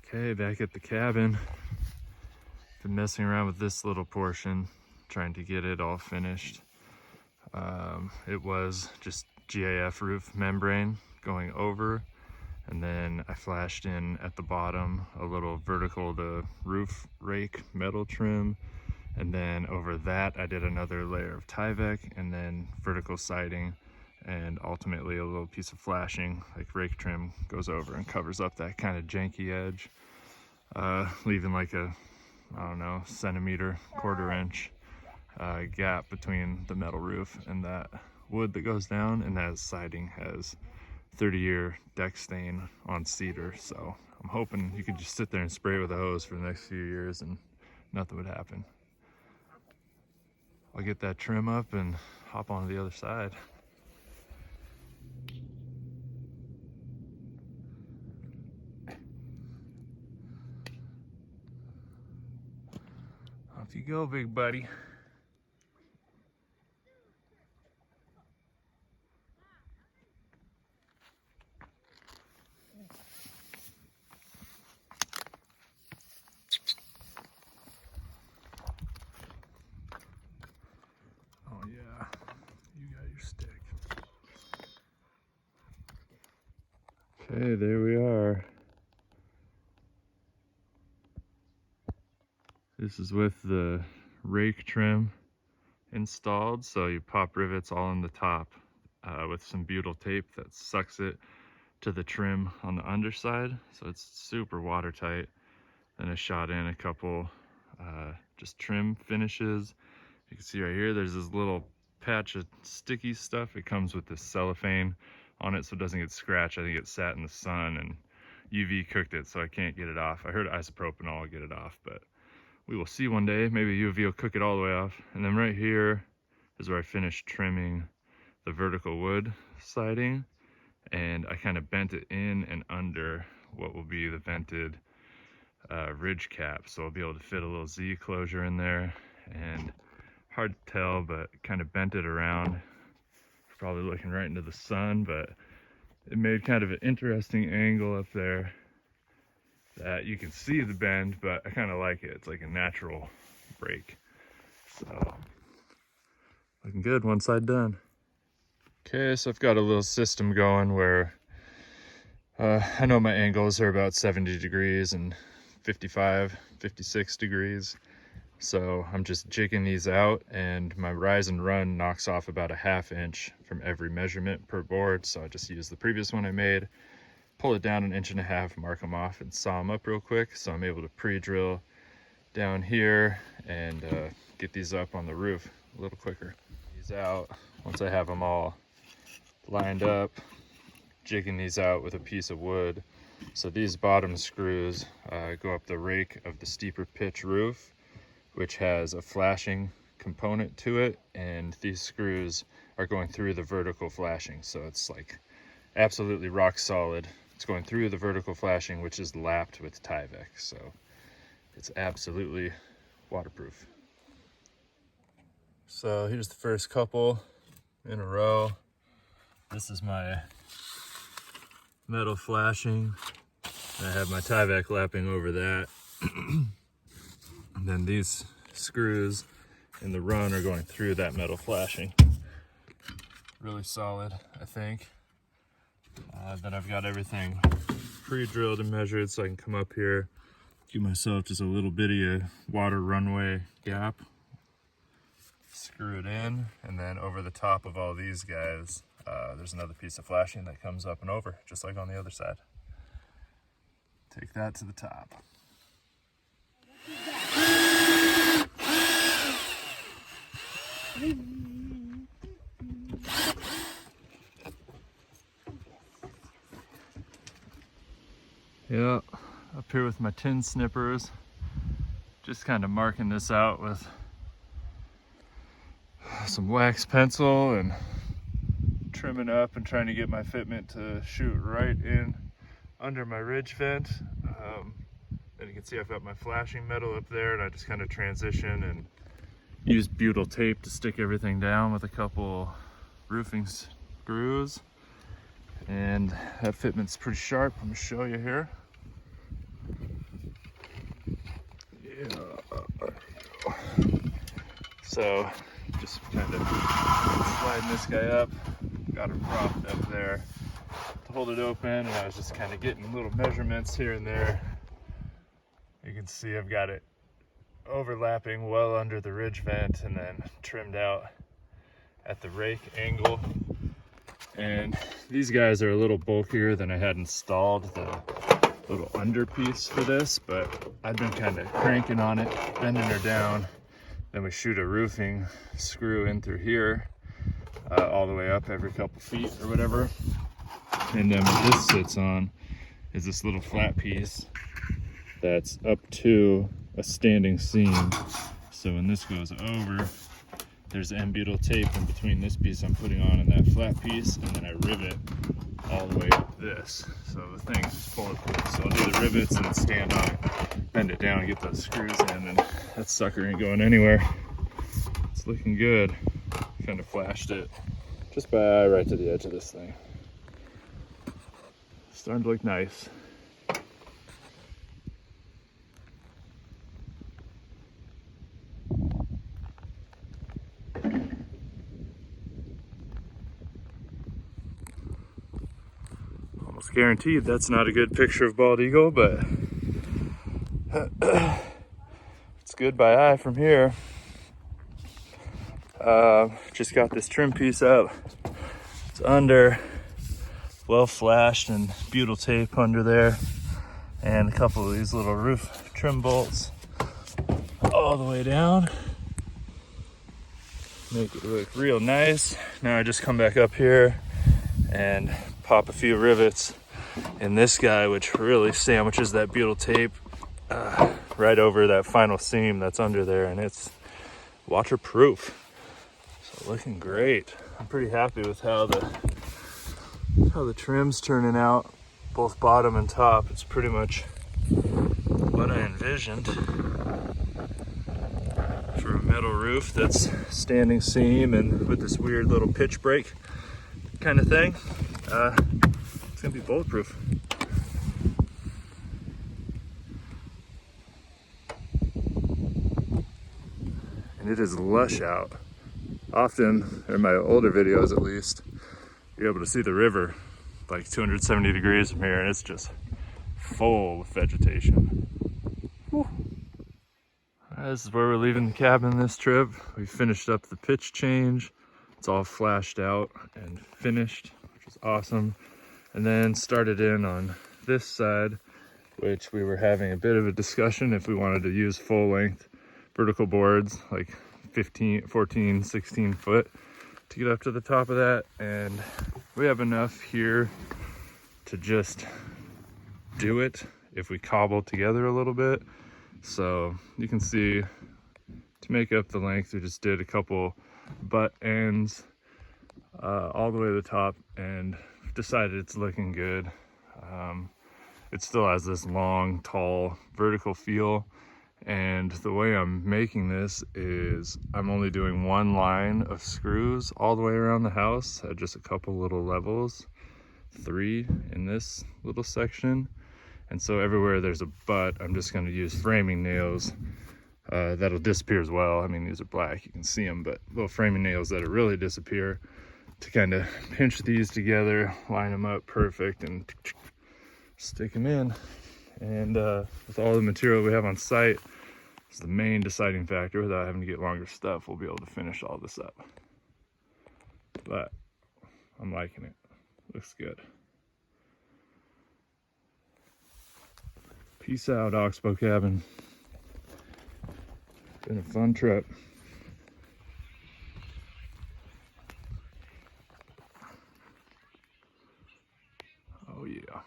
Okay, back at the cabin. Been messing around with this little portion, trying to get it all finished. It was just GAF roof membrane going over, and then I flashed in at the bottom a little vertical to roof rake metal trim, and then over that I did another layer of Tyvek and then vertical siding, and ultimately a little piece of flashing like rake trim goes over and covers up that kind of janky edge, leaving like a, I don't know, centimeter, quarter-inch gap between the metal roof and that wood that goes down, and that siding has 30-year deck stain on cedar, so I'm hoping you could just sit there and spray it with a hose for the next few years and nothing would happen. I'll get that trim up and hop onto the other side. Off you go, big buddy. Oh yeah, you got your stick. Okay, there we are. This is with the rake trim installed, so you pop rivets all on the top with some butyl tape that sucks it to the trim on the underside, so it's super watertight. Then I shot in a couple just trim finishes. You can see right here there's this little patch of sticky stuff. It comes with this cellophane on it so it doesn't get scratched. I think it sat in the sun and UV cooked it, so I can't get it off. I heard isopropanol will get it off, but we will see one day. Maybe UV will cook it all the way off. And then right here is where I finished trimming the vertical wood siding, and I kind of bent it in and under what will be the vented ridge cap, so I'll be able to fit a little Z closure in there. And hard to tell, but kind of bent it around, probably looking right into the sun, but it made kind of an interesting angle up there that you can see the bend, but I kind of like it. It's like a natural break. So looking good, one side done. Okay, so I've got a little system going where I know my angles are about 70 degrees and 55, 56 degrees. So I'm just jigging these out, and my rise and run knocks off about a 1/2 inch from every measurement per board. So I just use the previous one I made, pull it down 1.5 inches, mark them off and saw them up real quick. So I'm able to pre-drill down here and get these up on the roof a little quicker. These out, once I have them all lined up, jigging these out with a piece of wood. So these bottom screws go up the rake of the steeper pitch roof, which has a flashing component to it, and these screws are going through the vertical flashing, so it's like absolutely rock solid. It's going through the vertical flashing, which is lapped with Tyvek, so it's absolutely waterproof. So here's the first couple in a row. This is my metal flashing. I have my Tyvek lapping over that. And then these screws in the run are going through that metal flashing. Really solid, I think. Then I've got everything pre-drilled and measured, so I can come up here, give myself just a little bitty water runway gap, screw it in, and then over the top of all these guys, there's another piece of flashing that comes up and over, just like on the other side. Take that to the top. Yeah, up here with my tin snippers, just kind of marking this out with some wax pencil and trimming up and trying to get my fitment to shoot right in under my ridge vent. And you can see I've got my flashing metal up there, and I just kind of transition and use butyl tape to stick everything down with a couple roofing screws. And that fitment's pretty sharp. I'm gonna show you here. So just kind of sliding this guy up, got it propped up there to hold it open, and I was just kind of getting little measurements here and there. You can see I've got it overlapping well under the ridge vent and then trimmed out at the rake angle. And these guys are a little bulkier than I had installed the little under piece for this, but I've been kind of cranking on it, bending her down. Then we shoot a roofing screw in through here, all the way up every couple feet or whatever. And then what this sits on is this little flat piece that's up to a standing seam. So when this goes over, there's M-butyl tape in between this piece I'm putting on and that flat piece, and then I rivet all the way up this. So the thing is bulletproof. So I'll do the rivets and stand on it, bend it down, and get those screws in, and that sucker ain't going anywhere. It's looking good. Kind of flashed it just by eye right to the edge of this thing. Starting to look nice. Almost guaranteed that's not a good picture of bald eagle, but it's good by eye from here. Just got this trim piece up. It's under, well flashed, and butyl tape under there, and a couple of these little roof trim bolts all the way down. Make it look real nice. Now I just come back up here and pop a few rivets in this guy, which really sandwiches that butyl tape right over that final seam that's under there, and it's waterproof. So looking great. I'm pretty happy with how the trim's turning out, both bottom and top. It's pretty much what I envisioned for a metal roof that's standing seam and with this weird little pitch break kind of thing. It's gonna be bulletproof. And it is lush out. Often, in my older videos at least, you're able to see the river like 270 degrees from here, and it's just full with vegetation. Whew. This is where we're leaving the cabin this trip. We finished up the pitch change. It's all flashed out and finished, which is awesome. And then started in on this side, which we were having a bit of a discussion if we wanted to use full length vertical boards, like 15, 14, 16 foot to get up to the top of that. And we have enough here to just do it if we cobble together a little bit. So you can see, to make up the length, we just did a couple butt ends all the way to the top and decided it's looking good. It still has this long, tall, vertical feel. And the way I'm making this is I'm only doing one line of screws all the way around the house at just a couple little levels, 3 in this little section. And so everywhere there's a butt, I'm just going to use framing nails that'll disappear as well. I mean, these are black, you can see them, but little framing nails that'll really disappear to kind of pinch these together, line them up perfect, and stick them in. And with all the material we have on site, it's the main deciding factor. Without having to get longer stuff, we'll be able to finish all this up. But I'm liking it. Looks good. Peace out, Oxbow cabin. Been a fun trip. Oh yeah.